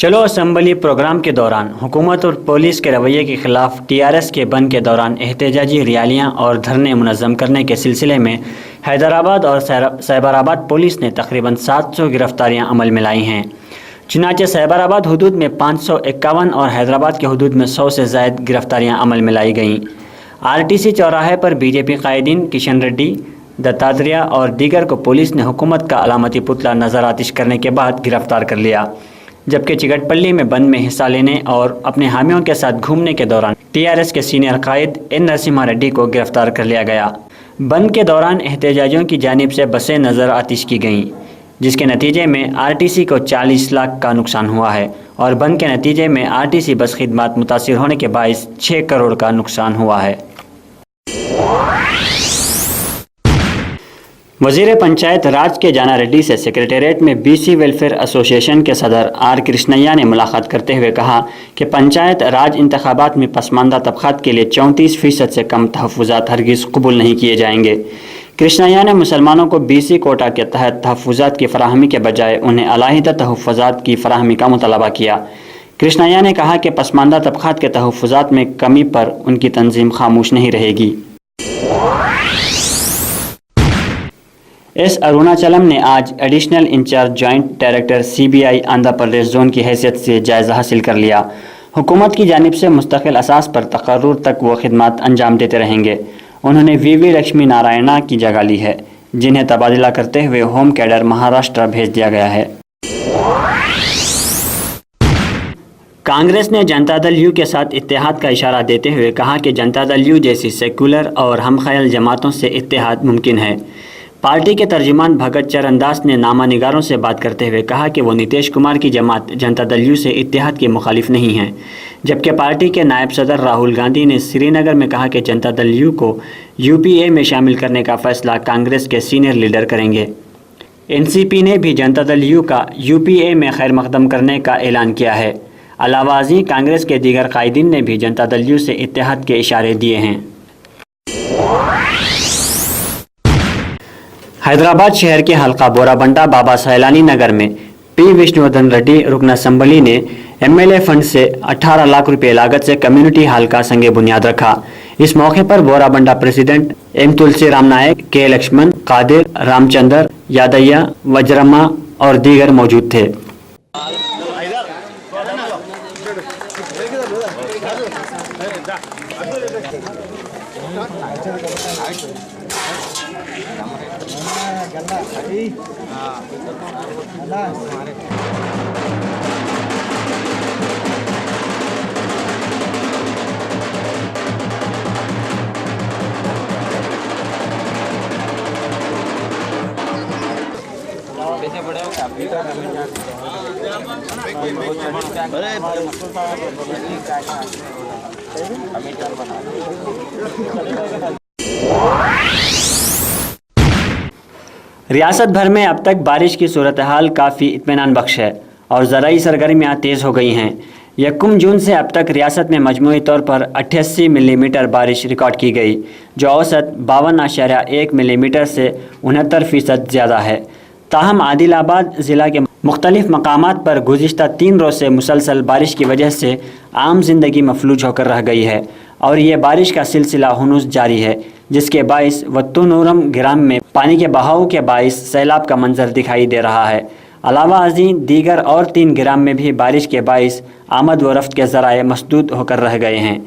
چلو assembly programme کے دوران حکومت اور پولیس کے رویے کے خلاف TRS کے بند کے دوران احتجاجی ریالیاں اور دھرنے منظم کرنے کے سلسلے میں حیدرآباد اور سیبر آباد پولیس نے تقریباً 700 گرفتاریاں عمل میں لائی ہیں۔ چنانچہ سیبر آباد حدود میں 551 اور حیدرآباد کے حدود میں 100 سے زائد گرفتاریاں عمل میں لائی گئیں۔ RTC چوراہے پر BJP قائدین کشن ریڈی، دتاتریہ اور دیگر کو پولیس نے حکومت کا علامتی پتلا نظر آتش کرنے کے بعد گرفتار کر لیا، جبکہ چکٹ پلی میں بند میں حصہ لینے اور اپنے حامیوں کے ساتھ گھومنے کے دوران TRS کے سینئر قائد N نرسمہا ریڈی کو گرفتار کر لیا گیا۔ بند کے دوران احتجاجیوں کی جانب سے بسیں نظر آتش کی گئیں، جس کے نتیجے میں RTC کو 40 لاکھ کا نقصان ہوا ہے اور بند کے نتیجے میں RTC بس خدمات متاثر ہونے کے باعث 6 کروڑ کا نقصان ہوا ہے۔ وزیر پنچایت راج کے جانا ریڈی سے سیکریٹریٹ میں BC ویلفیئر ایسوسی ایشن کے صدر R کرشنیا نے ملاقات کرتے ہوئے کہا کہ پنچایت راج انتخابات میں پسماندہ طبقات کے لیے 34% سے کم تحفظات ہرگز قبول نہیں کیے جائیں گے۔ کرشنیا نے مسلمانوں کو BC کوٹا کے تحت تحفظات کی فراہمی کے بجائے انہیں علیحدہ تحفظات کی فراہمی کا مطالبہ کیا۔ کرشنیا نے کہا کہ پسماندہ طبقات کے تحفظات میں کمی پر ان کی تنظیم خاموش نہیں رہے گی۔ اروناچلم نے آج additional in-charge joint director CBI Andhra Pradesh zone کی حیثیت سے جائزہ حاصل کر لیا۔ حکومت کی جانب سے مستقل اساس پر تقرر تک وہ خدمات انجام دیتے رہیں گے۔ انہوں نے VV لکشمی نارائنا کی جگہ لی ہے، جنہیں تبادلہ کرتے ہوئے ہوم کیڈر مہاراشٹر بھیج دیا گیا ہے۔ کانگریس نے جنتا دل یو کے ساتھ اتحاد کا اشارہ دیتے ہوئے کہا کہ جنتا دل یو جیسی سیکولر اور ہم خیال جماعتوں سے اتحاد ممکن ہے۔ پارٹی کے ترجمان بھگت چرن داس نے نامہ نگاروں سے بات کرتے ہوئے کہا کہ وہ نتیش کمار کی جماعت جنتا دل یو سے اتحاد کے مخالف نہیں ہیں، جبکہ پارٹی کے نائب صدر راہل گاندھی نے سری نگر میں کہا کہ جنتا دل یو کو UPA میں شامل کرنے کا فیصلہ کانگریس کے سینئر لیڈر کریں گے۔ NCP نے بھی جنتا دل یو کا UPA میں خیر مقدم کرنے کا اعلان کیا ہے۔ علاوہ ازیں کانگریس کے دیگر قائدین نے بھی جنتا دل یو سے اتحاد کے اشارے دیے ہیں۔ حیدرآباد شہر کے حلقہ بورا بنڈا بابا سیلانی نگر میں P وشنودھن ریڈی رکن اسمبلی نے MLA فنڈ سے 18 لاکھ روپے لاگت سے کمیونٹی ہال کا سنگ بنیاد رکھا۔ اس موقع پر بورا بنڈا president M Tulsi Ram Naik, K Lakshman, قادر، رام چندر، یادیہ، وجرما اور دیگر موجود تھے۔ ریاست بھر میں اب تک بارش کی صورتحال کافی اطمینان بخش ہے اور زرعی سرگرمیاں تیز ہو گئی ہیں۔ 1 جون سے اب تک ریاست میں مجموعی طور پر 88 ملی میٹر بارش ریکارڈ کی گئی، جو اوسط 52.1 ملی میٹر سے 69% زیادہ ہے۔ تاہم عادل آباد ضلع کے مختلف مقامات پر گزشتہ 3 روز سے مسلسل بارش کی وجہ سے عام زندگی مفلوج ہو کر رہ گئی ہے اور یہ بارش کا سلسلہ ہنوز جاری ہے، جس کے باعث وتونورم گرام میں پانی کے بہاؤ کے باعث سیلاب کا منظر دکھائی دے رہا ہے۔ علاوہ ازیں دیگر اور 3 گرام میں بھی بارش کے باعث آمد و رفت کے ذرائع مسدود ہو کر رہ گئے ہیں۔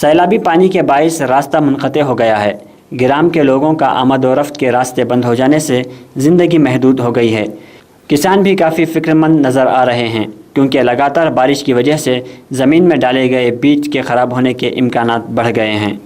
سیلابی پانی کے باعث راستہ منقطع ہو گیا ہے۔ گرام کے لوگوں کا آمد و رفت کے راستے بند ہو جانے سے زندگی محدود ہو گئی ہے۔ کسان بھی کافی فکر مند نظر آ رہے ہیں، کیونکہ لگاتار بارش کی وجہ سے زمین میں ڈالے گئے بیج کے خراب ہونے کے امکانات بڑھ گئے ہیں۔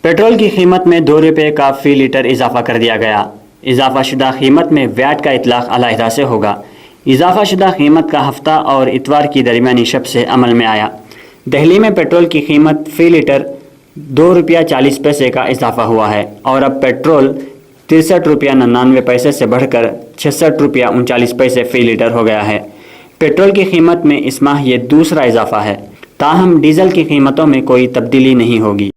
پیٹرول کی قیمت میں 2 روپے کا فی لیٹر اضافہ کر دیا گیا۔ اضافہ شدہ قیمت میں ویٹ کا اطلاق علیحدہ سے ہوگا۔ اضافہ شدہ قیمت کا ہفتہ اور اتوار کی درمیانی شب سے عمل میں آیا۔ دہلی میں پیٹرول کی قیمت فی لیٹر 2 روپیہ 40 پیسے کا اضافہ ہوا ہے اور اب پیٹرول 63 روپیہ 99 پیسے سے بڑھ کر 66 روپیہ 39 پیسے فی لیٹر ہو گیا ہے۔ पेट्रोल की कीमत में इस माह ये दूसरा इजाफा है। ताहम डीजल की कीमतों में कोई तब्दीली नहीं होगी।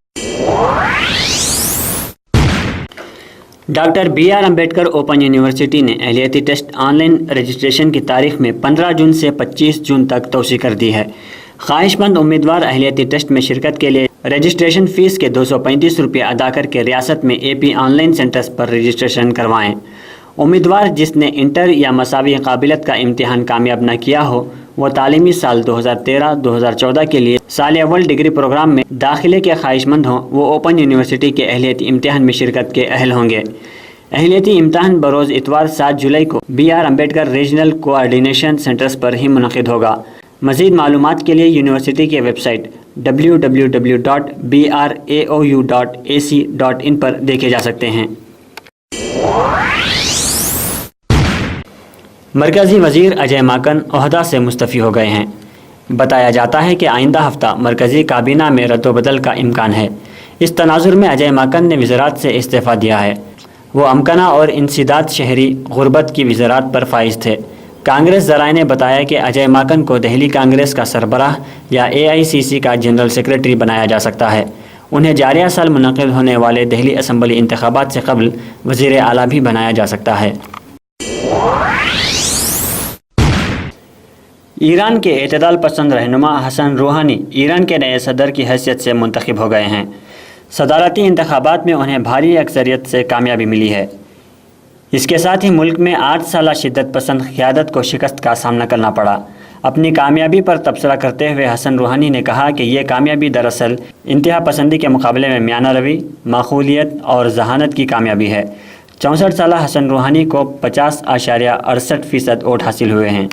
Doctor BR Ambedkar open university ने अहलियती टेस्ट ऑनलाइन रजिस्ट्रेशन की तारीख में 15 जून से 25 जून तक तोसी कर दी है। ख्वाहिशमंद उम्मीदवार अहलियती टेस्ट में शिरकत के लिए रजिस्ट्रेशन फ़ीस के 235 रुपये अदा करके रियासत में AP ऑनलाइन सेंटर्स पर रजिस्ट्रेशन करवाएं। उम्मीदवार जिसने इंटर या मसावी काबिलियत का इम्तिहान कामयाब न किया हो वो तालीमी साल 2013-2014 के लिए साल अव्वल डिग्री प्रोग्राम में दाखिले के ख्वाहिशमंद हों वो ओपन यूनिवर्सिटी के अहलियती इम्तिहान में शिरकत के अहल होंगे। अहलियती इम्तिहान बरोज़ इतवार 7 जुलाई को BR Ambedkar regional coordination centres पर ही मुनक़िद होगा। मज़ीद मालूमात के लिए यूनिवर्सिटी के वेबसाइट www.braou.ac.in पर देखे जा सकते हैं। मरकज़ी वज़ीर अजय माकन ओहदा से मुस्तफ़ी हो गए हैं। बताया जाता है कि आइंदा हफ्ता मरकज़ी काबीना में रद्दोबदल का इम्कान है। इस तनाजुर में अजय माकन ने वज़रात से इस्तीफ़ा दिया है। वो अमकना और इंसिदाद शहरी गुरबत की वज़रात पर फाइज थे। कांग्रेस ज़राए ने बताया कि अजय माकन को दिल्ली कांग्रेस का सरबराह या AICC का जनरल सेक्रेटरी बनाया जा सकता है। उन्हें जारिया साल मुनक़िद होने वाले दिल्ली असम्बली इंतखाबात से कबल वज़ीर आला भी बनाया जा सकता है। ईरान के एतदाल पसंद रहनुमा हसन रूहानी ईरान के नए सदर की हैसियत से मुंतखब हो गए हैं। सदारती इंतखाबात में उन्हें भारी अक्सरियत से कामयाबी मिली है। इसके साथ ही मुल्क में 8 साल शिद्दत पसंद क़यादत को शिकस्त का सामना करना पड़ा। अपनी कामयाबी पर तबसरा करते हुए हसन रूहानी ने कहा कि ये कामयाबी दरअसल इंतहा पसंदी के मुकाबले में मियाना रवि, माकूलियत और जहानत की कामयाबी है। 64 साल हसन रूहानी को 50.68% वोट हासिल हुए हैं।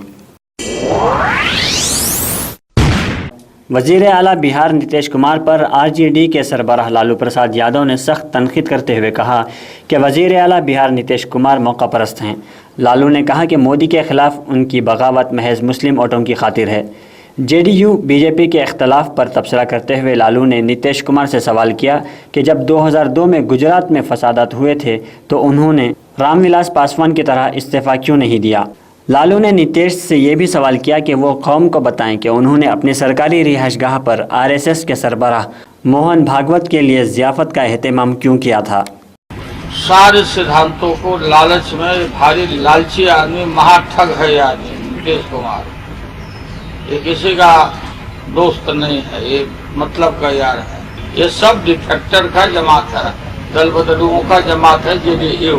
वज़ीर आला बिहार नीतीश कुमार पर RJD के सरबराह लालू प्रसाद यादव ने सख्त तनक़ीद करते हुए कहा कि वज़ीर आला बिहार नीतीश कुमार मौका परस्त हैं। लालू ने कहा कि मोदी के ख़िलाफ़ उनकी बगावत महज मुस्लिम वोटों की खातिर है। JDU BJP के इख्तलाफ पर तबसरा करते हुए लालू ने नीतीश कुमार से सवाल किया कि जब 2002 में गुजरात में फसादात हुए थे तो उन्होंने रामविलास पासवान की तरह इस्तीफ़ा क्यों नहीं दिया। लालू ने नीतीश से ये भी सवाल किया कि वो कौम को बताएं कि उन्होंने अपनी सरकारी रिहाइशगाह पर RSS के सरबराह मोहन भागवत के लिए ज़ियाफ़त का एहतमाम क्यों किया था। सारे सिद्धांतों को लालच में भारी लालची आदमी, महाठग है ये आदमी नीतीश कुमार। ये किसी का दोस्त नहीं है, ये मतलब का यार है। ये सब डिफेक्टर का जमात है, दल बदलुओं का जमात है। JDU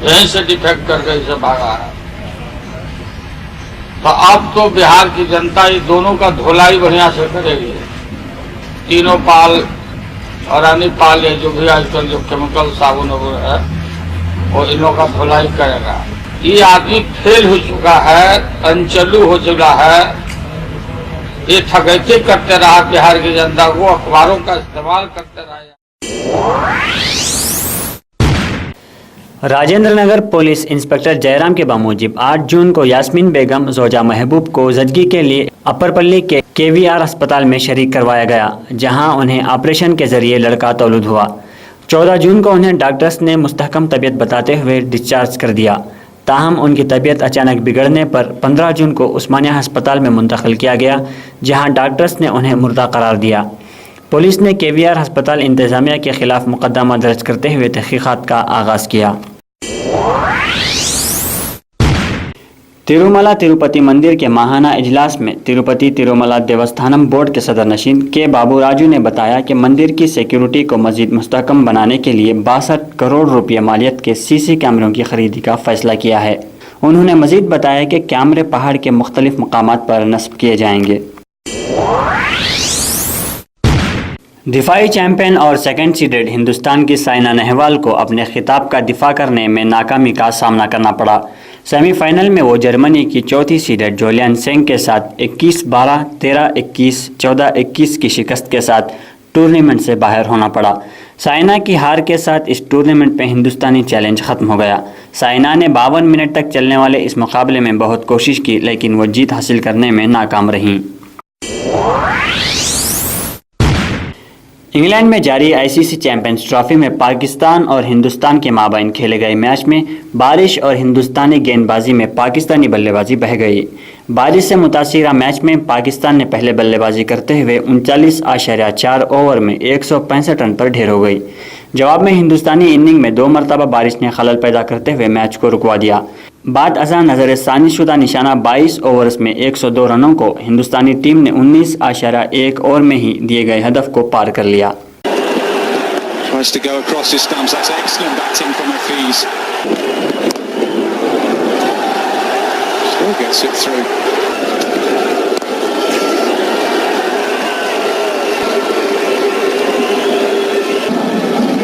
यहीं से डिफेक्ट करके इसे भागा है। तो अब तो बिहार की जनता ये दोनों का धुलाई बढ़िया से करेगी। तीनों पाल और रानी पाल, ये जो भी आजकल जो केमिकल साबुन है वो इनों का धुलाई करेगा। ये आदमी फेल हो चुका है, अंचलू हो चुका है। ये ठगैती करते रहा बिहार की जनता को, अखबारों का इस्तेमाल करते रहा। राजेंद्र नगर पुलिस इंस्पेक्टर जयराम के बामूजिब 8 जून को यास्मीन बेगम जोजा महबूब को जदगी के लिए अप्परपल्ली के KVR अस्पताल में शरीक करवाया गया, जहां उन्हें ऑपरेशन के जरिए लड़का तौलूद हुआ। 14 जून को उन्हें डॉक्टर्स ने मुस्तहकम तबीयत बताते हुए डिस्चार्ज कर दिया। ताहम उनकी तबीयत अचानक बिगड़ने पर 15 जून को उस्मानिया अस्पताल में मुंतकिल किया गया, जहाँ डॉक्टर्स ने उन्हें मुर्दा करार दिया। पुलिस ने KVR अस्पताल इंतज़ामिया के खिलाफ मुकदमा दर्ज करते हुए तहकीकात का आगाज़ किया। तिरुमला तिरुपति मंदिर के माहाना इजलास में तिरुपति तिरुमला देवस्थानम बोर्ड के सदर नशीन के बाबू राजू ने बताया कि मंदिर की सिक्योरिटी को मजीद मुस्तहकम बनाने के लिए 62 करोड़ रुपये मालियत के CC कैमरों की खरीदी का फैसला किया है। उन्होंने मजीद बताया कि कैमरे पहाड़ के मुख्तलिफ मकामात पर नस्ब किए जाएंगे। दिफाई चैंपियन और सेकंड सीडेड हिंदुस्तान की साइना नेहवाल को अपने खिताब का दिफा करने में नाकामी का सामना करना पड़ा। सेमीफाइनल में वो जर्मनी की चौथी सीडेड जोलियान सेंग के साथ 21-12, 13-21, 14-21 की शिकस्त के साथ टूर्नामेंट से बाहर होना पड़ा। साइना की हार के साथ इस टूर्नामेंट में हिंदुस्तानी चैलेंज ख़त्म हो गया। साइना ने 52 मिनट तक चलने वाले इस मुकाबले में बहुत कोशिश की, लेकिन वो जीत हासिल करने में नाकाम रहीं। इंग्लैंड में जारी ICC चैंपियंस ट्रॉफी में पाकिस्तान और हिंदुस्तान के माबैन खेले गए मैच में बारिश और हिंदुस्तानी गेंदबाजी में पाकिस्तानी बल्लेबाजी बह गई। बारिश से मुतासिरा मैच में पाकिस्तान ने पहले बल्लेबाजी करते हुए 39.4 ओवर में 165 रन पर ढेर हो गई। जवाब में हिंदुस्तानी इनिंग में 2 मरतबा बारिश ने खलल पैदा करते हुए मैच को रुकवा दिया। बाद अज़ां नज़र सानी शुदा निशाना 22 ओवर्स में 102 रनों को हिंदुस्तानी टीम ने 19.1 ओवर में ही दिए गए हदफ को पार कर लिया। Tries to go across his stumps. That's excellent batting from Hafiz. Still gets it through.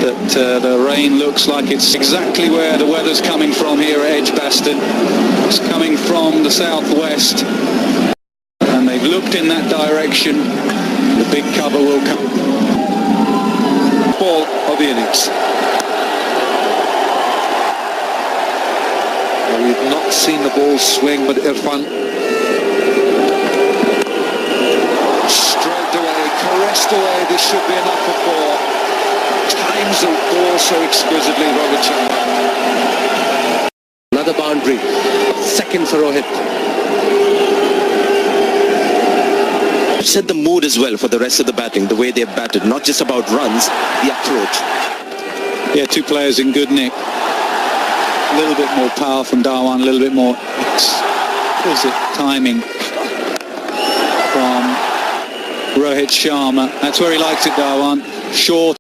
That the rain looks like it's exactly where the weather's coming from here at Edgbaston. It's coming from the southwest, and they've looked in that direction. The big cover will come. Ball of the innings. We've not seen the ball swing, but Irfan stroked away, caressed away. This should be enough for 4. Times the ball so exquisitely, Robert Sharma. Another boundary. Second for Rohit. Set the mood as well for the rest of the batting, the way they've batted, not just about runs, the approach. Yeah, 2 players in good nick. A little bit more power from Dhawan, a little bit more timing from Rohit Sharma. That's where he likes it, Dhawan. Short.